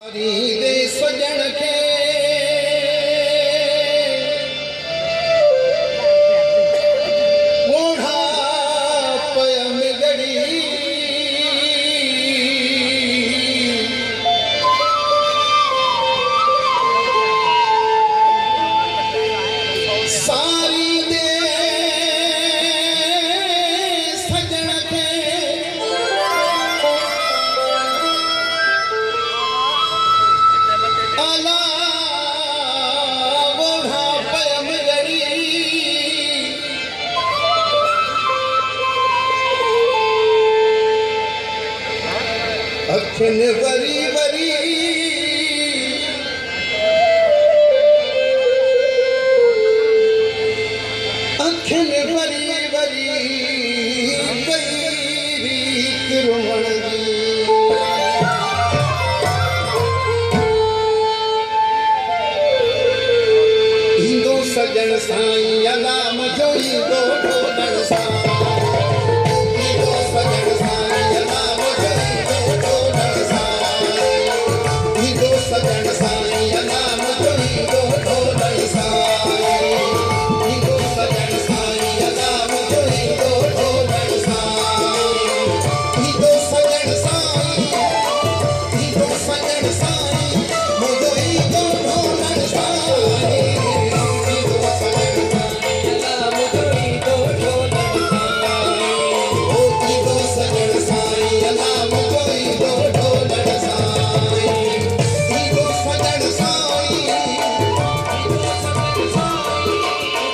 दे सजण खे मोढ़ापय में गड़ी सारी दे सजण खे आला मोढ़ापय में गड़ी अखिन वरी वरी अखिन वरी वरी गई रीत रोवण जी इंदो सजन साईं अलाम जो इंदो